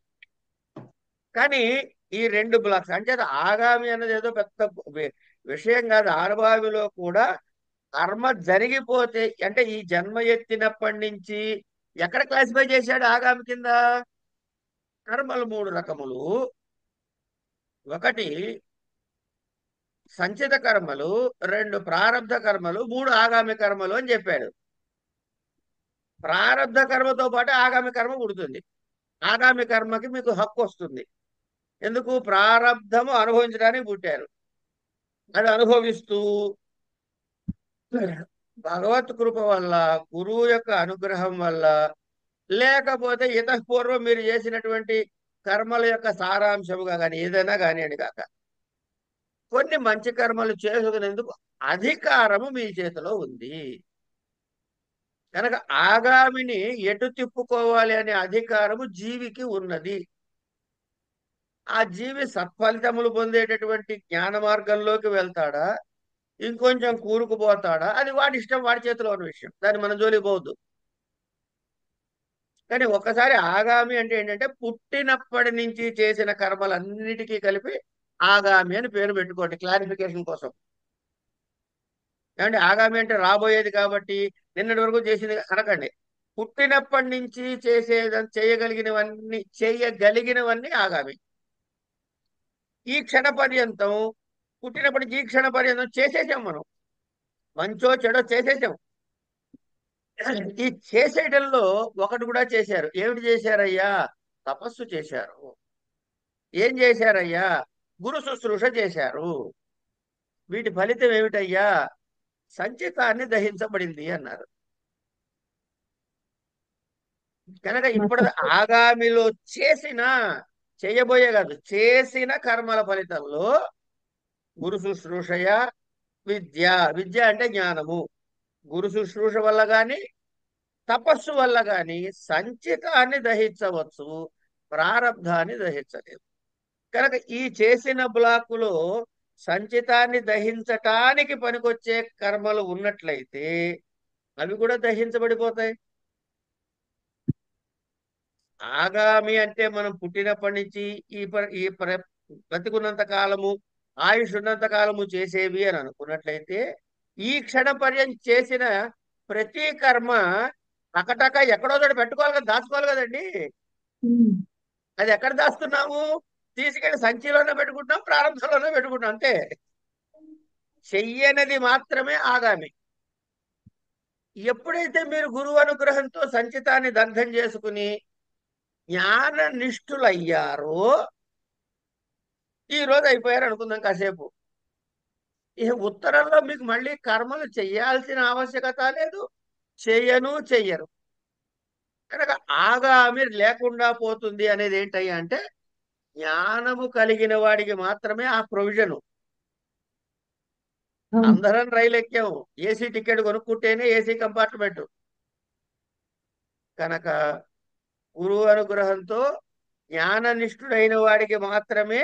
కానీ ఈ 2 బ్లాక్స్ అంటే ఆగామి అన్నది ఏదో పెద్ద విషయం కాదు. ఆరుబావిలో కూడా కర్మ జరిగిపోతే అంటే ఈ జన్మ ఎత్తినప్పటి నుంచి ఎక్కడ క్లాసిఫై చేశాడు ఆగామి కింద? కర్మలు 3 రకములు. ఒకటి సంచిత కర్మలు, 2 ప్రారబ్ధ కర్మలు, 3 ఆగామి కర్మలు అని చెప్పాడు. ప్రారబ్ధ కర్మతో పాటు ఆగామి కర్మ పుడుతుంది. ఆగామి కర్మకి మీకు హక్కు వస్తుంది. ఎందుకు? ప్రారబ్ధము అనుభవించడానికి పుట్టారు. అది అనుభవిస్తూ భగవత్ కృప వల్ల, గురువు యొక్క అనుగ్రహం వల్ల, లేకపోతే ఇతపూర్వం మీరు చేసినటువంటి కర్మల యొక్క సారాంశముగా కానీ ఏదైనా కానివ్వండి కాక కొన్ని మంచి కర్మలు చేసుకునేందుకు అధికారము మీ చేతిలో ఉంది. కనుక ఆగామిని ఎటు తిప్పుకోవాలి అనే అధికారము జీవికి ఉన్నది. ఆ జీవి సత్ఫలితములు పొందేటటువంటి జ్ఞాన మార్గంలోకి వెళ్తాడా, ఇంకొంచెం కూరుకుపోతాడా, అది వాడి ఇష్టం, వాడి చేతిలో ఉన్న విషయం. దాన్ని మనం జోలికి పోవద్దు. కానీ ఒకసారి ఆగామి అంటే ఏంటంటే పుట్టినప్పటి నుంచి చేసిన కర్మలన్నిటికీ కలిపి ఆగామి అని పేరు పెట్టుకోండి క్లారిఫికేషన్ కోసం. ఏమంటే ఆగామి అంటే రాబోయేది కాబట్టి నిన్నటి వరకు చేసింది అనకండి. పుట్టినప్పటి నుంచి చేయగలిగినవన్నీ ఆగామి. ఈ క్షణ పర్యంతం, పుట్టినప్పటి నుంచి ఈ క్షణ పర్యంతం చేసేసాం మనం, మంచో చెడో చేసేసాం. ఈ చేసేయడంలో ఒకటి కూడా చేశారు. ఏమిటి చేశారయ్యా? తపస్సు చేశారు. ఏం చేశారయ్యా? గురు శుశ్రూష చేశారు. వీటి ఫలితం ఏమిటయ్యా? సంచితాన్ని దహించబడింది అన్నారు. కనుక ఇప్పుడు ఆగామిలో చేయబోయే కాదు, చేసిన కర్మల ఫలితంలో గురు శుశ్రూషయ విద్య అంటే జ్ఞానము. గురు శుశ్రూష వల్ల గాని తపస్సు వల్ల గాని సంచితాన్ని దహించవచ్చు, ప్రారబ్ధాన్ని దహించలేదు. కనుక ఈ చేసిన బ్లాకులో సంచితాన్ని దహించటానికి పనికొచ్చే కర్మలు ఉన్నట్లయితే అవి కూడా దహించబడిపోతాయి. ఆగామి అంటే మనం పుట్టినప్పటి నుంచి బతికున్నంత కాలము, ఆయుష్ ఉన్నంత కాలము చేసేవి అని అనుకున్నట్లయితే ఈ క్షణ పర్యంతం చేసిన ప్రతి కర్మ టకటక ఎక్కడో చోట పెట్టుకోవాలి కదా, దాచుకోవాలి కదండి. అది ఎక్కడ దాస్తున్నాము? తీసుకెళ్లి సంచిలోనే పెట్టుకుంటున్నాం, ప్రారంభంలోనే పెట్టుకుంటున్నాం అంతే. చెయ్యనది మాత్రమే ఆగామి. ఎప్పుడైతే మీరు గురువు అనుగ్రహంతో సంచితాన్ని దగ్ధం చేసుకుని జ్ఞాన నిష్ఠులయ్యారో, ఈ రోజు అయిపోయారు అనుకుందాం కాసేపు, ఇక ఉత్తరంలో మీకు మళ్ళీ కర్మలు చెయ్యాల్సిన ఆవశ్యకత లేదు, చెయ్యరు. కనుక ఆగామి లేకుండా పోతుంది అనేది ఏంటయ్యా అంటే జ్ఞానము కలిగిన వాడికి మాత్రమే ఆ ప్రొవిజను. అందరం రైలు ఎక్కాము, ఏసీ టికెట్ కొనుక్కుంటేనే ఏసీ కంపార్ట్మెంట్. కనుక గురువు అనుగ్రహంతో జ్ఞాననిష్ఠుడైన వాడికి మాత్రమే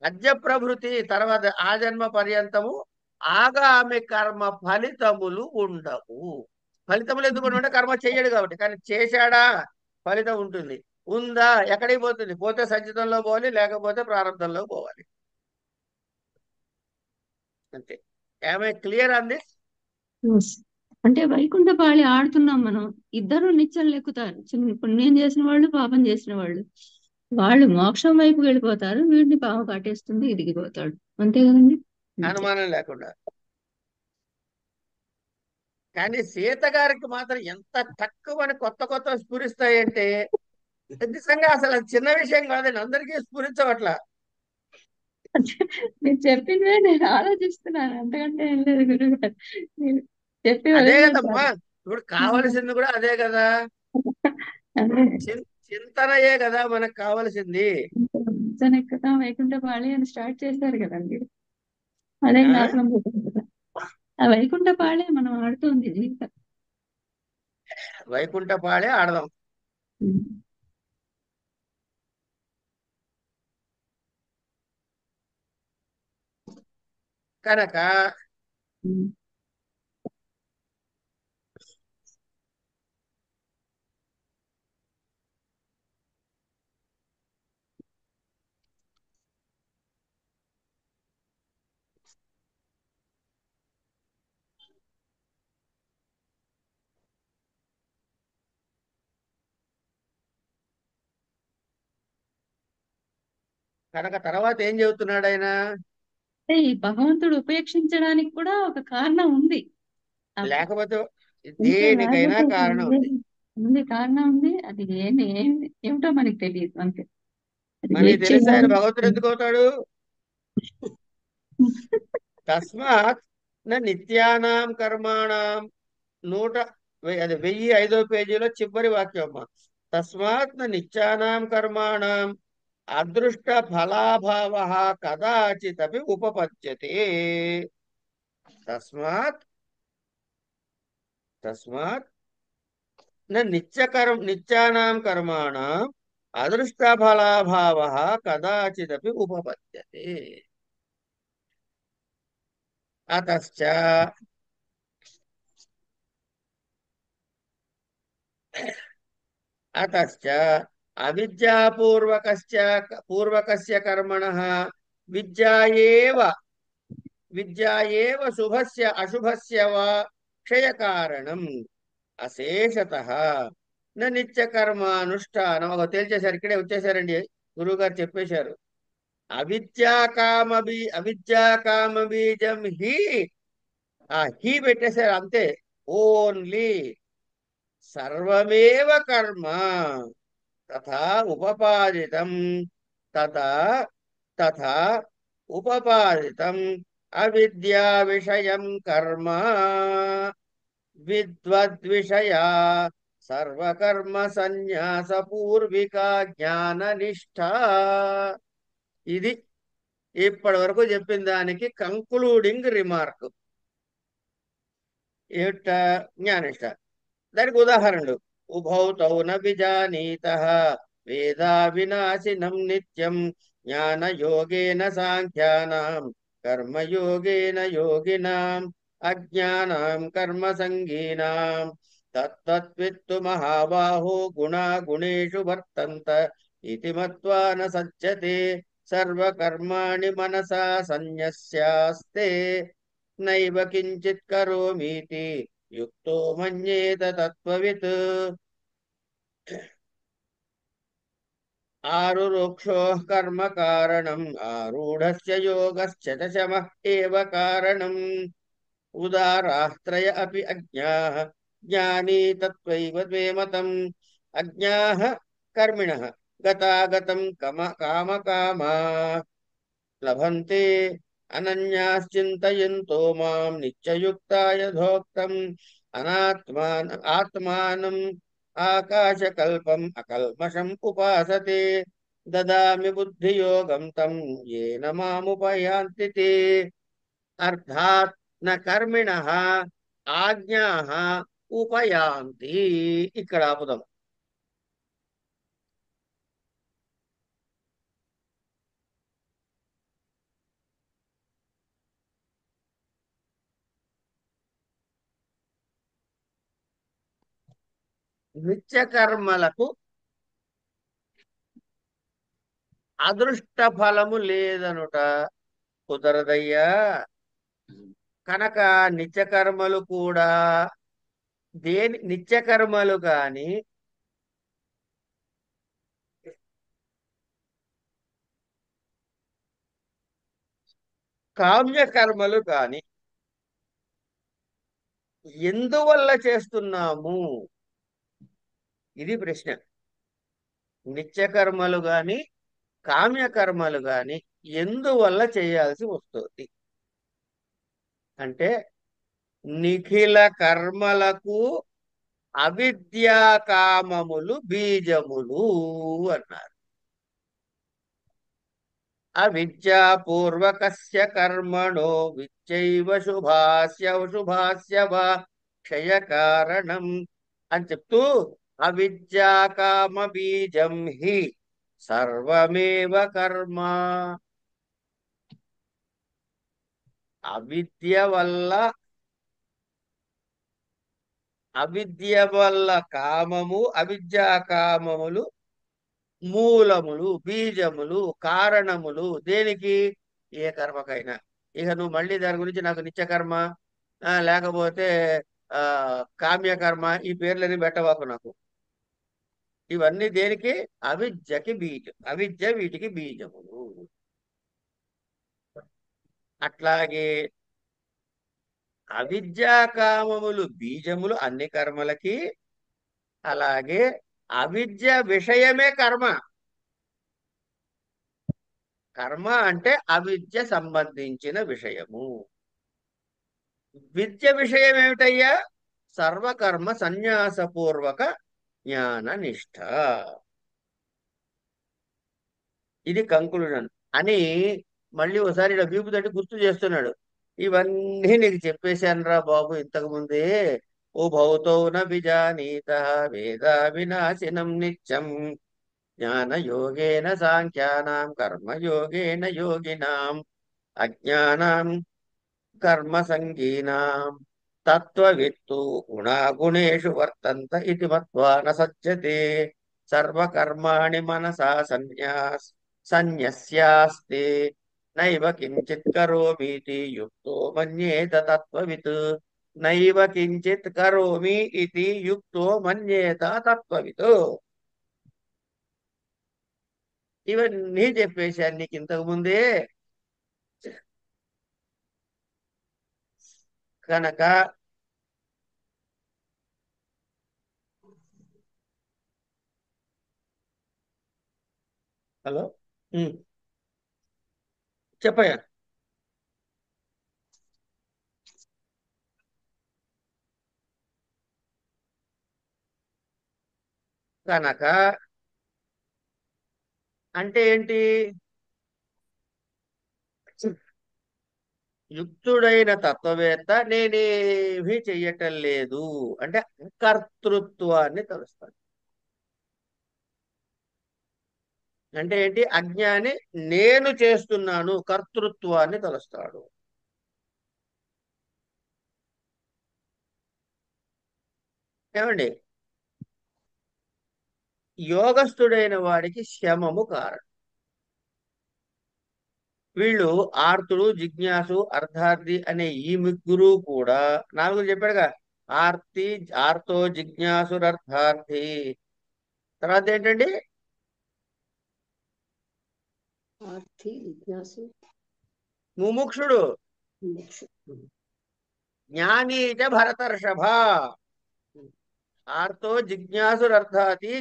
అద్య ప్రభృతి, తర్వాత ఆ జన్మ పర్యంతము ఆగామి కర్మ ఫలితములు ఉండవు. ఫలితములు ఎందుకు అంటే కర్మ చెయ్యడు కాబట్టి. కానీ చేశాడా ఫలితం ఉంటుంది. ఉందా? ఎక్కడికి పోతుంది? పోతే సంచితంలో పోవాలి, లేకపోతే ప్రారంభంలో పోవాలి, అంతే. ఏమై క్లియర్ ఆన్ దిస్? అంటే వైకుంఠపాళి ఆడుతున్నాం మనం. ఇద్దరు నిత్యం లెక్కుతారు, పుణ్యం చేసిన వాళ్ళు, పాపం చేసిన వాళ్ళు. వాళ్ళు మోక్షం వైపు వెళ్ళిపోతారు, వీడిని పాము కాటేస్తుంది, ఇదిగిపోతాడు. అంతే కదండి. అనుమానం లేకుండా. కానీ సీత గారికి మాత్రం ఎంత తక్కువని కొత్త స్ఫురిస్తాయంటే నిజంగా అసలు చిన్న విషయం కాదండి, అందరికీ స్ఫురించవట్లా. మీరు చెప్పిందే నేను ఆలోచిస్తున్నాను, అంతకంటే ఏం లేదు గురువు గారు. మీరు చెప్పి అదే వదిలేశారు. కదమ్మా, ఇప్పుడు కావలసింది కూడా అదే కదా, అదే చింతనయే కదా మనకు కావలసింది. ఎక్కుతాం వైకుంఠపాళి అని స్టార్ట్ చేశారు కదండి, అదే ఆ జ్ఞాపకం పోతుంది కదా. ఆ వైకుంఠపాళే మనం ఆడుతుంది జీవితం. వైకుంఠపాళే ఆడదాం. కనుక తర్వాత ఏం చెబుతున్నాడు ఆయన? అంటే ఈ భగవంతుడు ఉపేక్షించడానికి కూడా ఒక కారణం ఉంది. లేకపోతే అంతే, దేనికైనా లేకపోతే కారణం ఉంది. ఉంది, కారణం ఉంది. అది ఏమిటో మనకి తెలియదు అంతే. అది మనకి ఏది తెలిసి ఆయన చేయాలి. భగవంతుడు ఎందుకు అవుతాడు? తస్మాత్ నిత్యానాం కర్మాణం 1005వ పేజీలో చివరి వాక్యం అమ్మా. తస్మాత్ నిత్యానాం కర్మాణం అదృష్ట ఫలాభావ కదాచితపి ఉపపద్యతే. తస్మాత్ నిత్యానాం కర్మాణం అదృష్ట ఫలాభావ కదాచిదపి ఉపపద్యతే. అతశ్చ అవిద్యాపూర్వకస్య కర్మణః విద్యా ఏవ విద్యా ఏవ శుభస్య అశుభస్య వా క్షయకారణం అశేషతః న నిత్యకర్మానుష్ఠానం. ఒక తేల్చేశారు, ఇక్కడే వచ్చేసారండి, గురువు గారు చెప్పేశారు. అవిద్యాకామ బీజం హి, ఆ హీ పెట్టేశారు అంతే. ఓన్లీ సర్వమేవ కర్మ తథా ఉపపాదితం, తథా తథా ఉపపాదితం అవిద్యా విషయం కర్మ విద్వద్విషయా సర్వకర్మ సన్యాస పూర్వికా జ్ఞాన నిష్ఠ. ఇది ఇప్పటి వరకు చెప్పిన దానికి కంక్లూడింగ్ రిమార్క్ ఏమిట? జ్ఞానిష్ట. దానికి ఉదాహరణలు: ఉభౌ తౌ న విజానీతః వేదా వినాశినం నిత్యం జ్ఞానయోగేన సాంఖ్యానాం కర్మయోగేన యోగినాం అజ్ఞానాం కర్మసంగీనాం తత్తత్విత్తు మహాబాహో గుణా గుణేషు వర్తంత ఇతి మత్వా న సజ్జతే సర్వకర్మాణి మనసా సన్యస్యాస్తే నైవ కించిత్ కరోమీతి యుక్తో మన్యేత తత్వవిత్. ఆరురోక్షో కర్మ కారణం ఆరూఢస్య యోగశ్చ శమః ఏవ కారణం ఉదారాస్త్రయ అపి అజ్ఞాః జ్ఞానీ తత్వైవ మే మతం. అజ్ఞాః కర్మిణః గతాగతం కామకామా లభంతే అనన్యాశ్చింతయంతో మాం నిత్యయుక్తాయ యథోక్తం ఆత్మానం ఆకాశకల్పం అకల్మషం ఉపాసతే దదామి బుద్ధియోగం తం ఏన మాముపయాంతి తే. అర్థాత్ న కర్మిణః ఆజ్ఞాః ఉపయాంతి. ఇక్కడ ఆపుదాం. నిత్యకర్మలకు అదృష్ట ఫలము లేదనుట కుదరదయ్యా. కనుక నిత్యకర్మలు కూడా నిత్యకర్మలు కాని కామ్యకర్మలు కాని ఎందువల్ల చేస్తున్నాము? ఇది ప్రశ్న. నిత్యకర్మలు గాని కామ్యకర్మలు గాని ఎందువల్ల చేయాల్సి వస్తుంది అంటే, నిఖిల కర్మలకు అవిద్యా కామములు బీజములు అన్నారు. అవిద్యాపూర్వకస్య కర్మణో విద్యైవ శుభాస్య వా క్షయకారణం అని చెప్తూ, అవిద్యాకామ బీజం హి సర్వమేవ కర్మ. అవిద్య వల్ల కామము, అవిద్యాకామములు మూలములు, బీజములు, కారణములు. దేనికి? ఏ కర్మకైనా. ఇక నువ్వు మళ్ళీ దాని గురించి నాకు నిత్యకర్మ లేకపోతే కామ్యకర్మ ఈ పేర్లని పెట్టవాకు నాకు. ఇవన్నీ దేనికి? అవిద్యకి బీజం. అవిద్య వీటికి బీజములు. అట్లాగే అవిద్యాకామములు బీజములు అన్ని కర్మలకి. అలాగే అవిద్య విషయమే కర్మ. కర్మ అంటే అవిద్య సంబంధించిన విషయము. విద్య విషయం ఏమిటయ్యా? సర్వకర్మ సన్యాసపూర్వక జ్ఞాన నిష్ఠ. ఇది కంక్లూజన్ అని మళ్ళీ ఒకసారి ఇలా వీపు తట్టి గుర్తు చేస్తున్నాడు. ఇవన్నీ నీకు చెప్పేశానురా బాబు ఇంతకు ముందే. ఓ భౌతో న విజానీతః వేదా వినాశినం నిత్యం జ్ఞానయోగేన సాంఖ్యానాం కర్మయోగేన యోగినాం అజ్ఞానాం కర్మసంగీనాం తత్వవిత్తు గుణాగుణేషు వర్తంత ఇతి మత్వా న సజ్జతే సర్వకర్మాణి మనసా సన్యస్యాస్తే నైవ కించిత్ కరోమీతి యుక్తో మన్యేత తత్వవిత్. నైవ కించిత్ కరోమి ఇది యుక్తో మన్యేత తత్వవిత్. ఇవన్నీ చెప్పేశాను నీకు ఇంతకు ముందే. కనుక హలో, ఉమ్, చెప్పయ్యా. కనుక అంటే ఏంటి? యుక్తుడైన తత్వవేత్త నేనేమీ చెయ్యటం లేదు అంటే కర్తృత్వాన్ని తెలుస్తాడు. అంటే ఏంటి? అజ్ఞాని నేను చేస్తున్నాను కర్తృత్వాన్ని తెలుస్తాడు. ఏమండి? యోగస్థుడైన వాడికి శమము కారణం. వీళ్ళు ఆర్తుడు, జిజ్ఞాసు, అర్థార్థి అనే ఈ ముగ్గురు కూడా, నాలుగు చెప్పాడుగా, ఆర్తి, ఆర్తో, జిజ్ఞాసురర్థార్థి. తర్వాత ఏంటండి? ఆర్తి, జిజ్ఞాసు, ముముక్షుడు. మోక్ష. జ్ఞానీచ భరతర్షభ. ఆర్తో జిజ్ఞాసురర్థాతి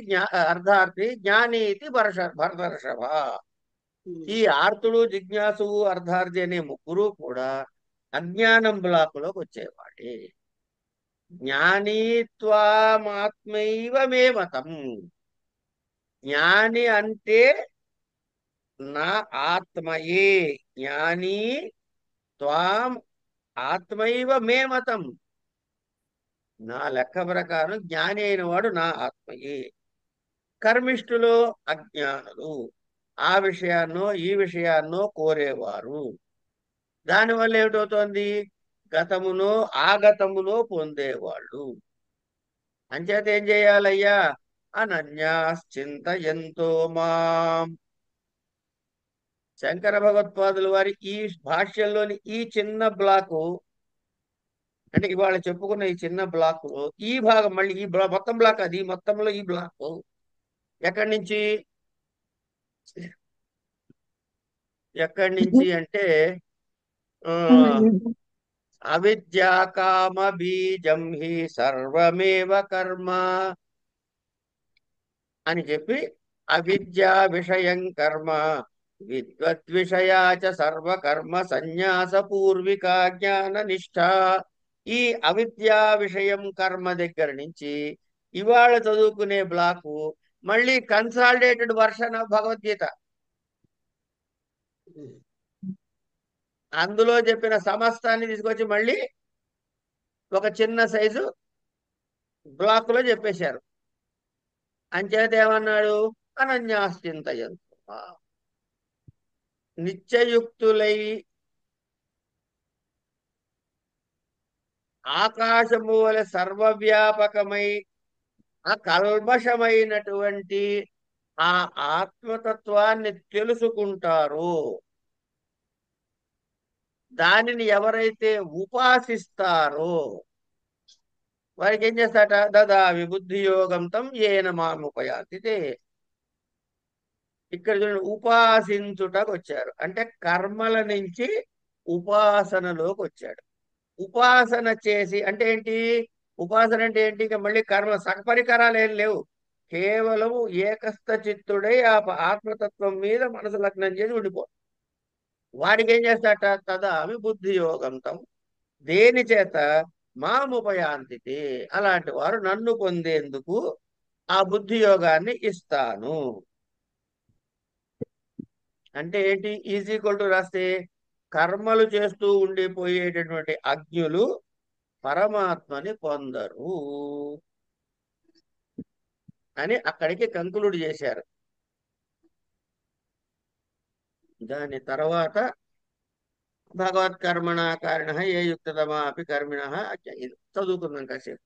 అర్థార్థి జ్ఞానీతి భరతర్షభ. ఈ ఆర్తుడు, జిజ్ఞాసువు, అర్థార్థి అనే ముగ్గురు కూడా అజ్ఞానం బ్లాకులోకి వచ్చేవాడే. జ్ఞానీత్వామాత్మైవ మే మతం. జ్ఞాని అంటే నా ఆత్మయే. జ్ఞాని త్వాం ఆత్మైవ మే మతం. నా లెక్క ప్రకారం జ్ఞాని అయిన వాడు నా ఆత్మయే. కర్మిష్ఠులు అజ్ఞానులు. ఆ విషయాన్నో ఈ విషయాన్నో కోరేవారు. దానివల్ల ఏమిటవుతోంది? గతమునో ఆగతమునో పొందేవాళ్ళు. అంచేత ఏం చేయాలయ్యా? అనన్యాశ్చింతయంతో మాం. శంకర భగవత్పాదుల వారి ఈ భాష్యంలోని ఈ చిన్న బ్లాకు, అంటే ఇవాళ చెప్పుకున్న ఈ చిన్న బ్లాక్, ఈ భాగం మళ్ళీ ఈ మొత్తం బ్లాక్, అది మొత్తంలో ఈ బ్లాక్ ఎక్కడి నుంచి అంటే అవిద్యా కామ బీజం హి సర్వమేవ కర్మ అని చెప్పి, అవిద్యా విషయం కర్మ విద్వద్విషయాచ సర్వకర్మ సన్యాస పూర్వికా జ్ఞాన నిష్ఠ. ఈ అవిద్యా విషయం కర్మ దగ్గర నుంచి ఇవాళ చదువుకునే బ్లాకు మళ్ళీ కన్సాలిడేటెడ్ వర్షన్ ఆఫ్ భగవద్గీత. అందులో చెప్పిన సమస్తాన్ని తీసుకొచ్చి మళ్ళీ ఒక చిన్న సైజు బ్లాక్ లో చెప్పేశారు. అంచేత ఏమన్నాడు? అనన్యాశ్చింతయంతు. నిత్యయుక్తులై ఆకాశము వలె సర్వవ్యాపకమై అకల్మషమైనటువంటి ఆ ఆత్మతత్వాన్ని తెలుసుకుంటారో, దానిని ఎవరైతే ఉపాసిస్తారో వారికి ఏం చేస్తాట? దదామి బుద్ధి యోగం తం ఏన మాముపయాతి. ఇక్కడ చూడండి, ఉపాసించుటకు వచ్చారు అంటే కర్మల నుంచి ఉపాసనలోకి వచ్చాడు. ఉపాసన చేసి అంటే ఏంటి? ఉపాసన అంటే ఏంటి? ఇక మళ్ళీ కర్మ సకపరికరాలు ఏం లేవు. కేవలం ఏకస్థ చిత్తుడై ఆ ఆత్మతత్వం మీద మనసు లగ్నం చేసి ఉండిపో. వాడికి ఏం చేస్తాట? తదామి బుద్ధి యోగంతం. దేని చేత? మాముపయాంతి. అలాంటి వారు నన్ను పొందేందుకు ఆ బుద్ధి యోగాన్ని ఇస్తాను. అంటే ఏంటి? ఈక్వల్ టు రాస్తే కర్మలు చేస్తూ ఉండిపోయేటటువంటి అజ్ఞులు పరమాత్మని పొందరు అని అక్కడికి కంక్లూడ్ చేశారు. దాని తర్వాత భగవత్కర్మణ కారిణ ఏ యుక్తమా అపి కర్మిణ. ఇది చదువుకుందాం కాసేపు.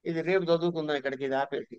ఇది రేపు చదువుకుందాం. ఇక్కడికి ఇది ఆపేసి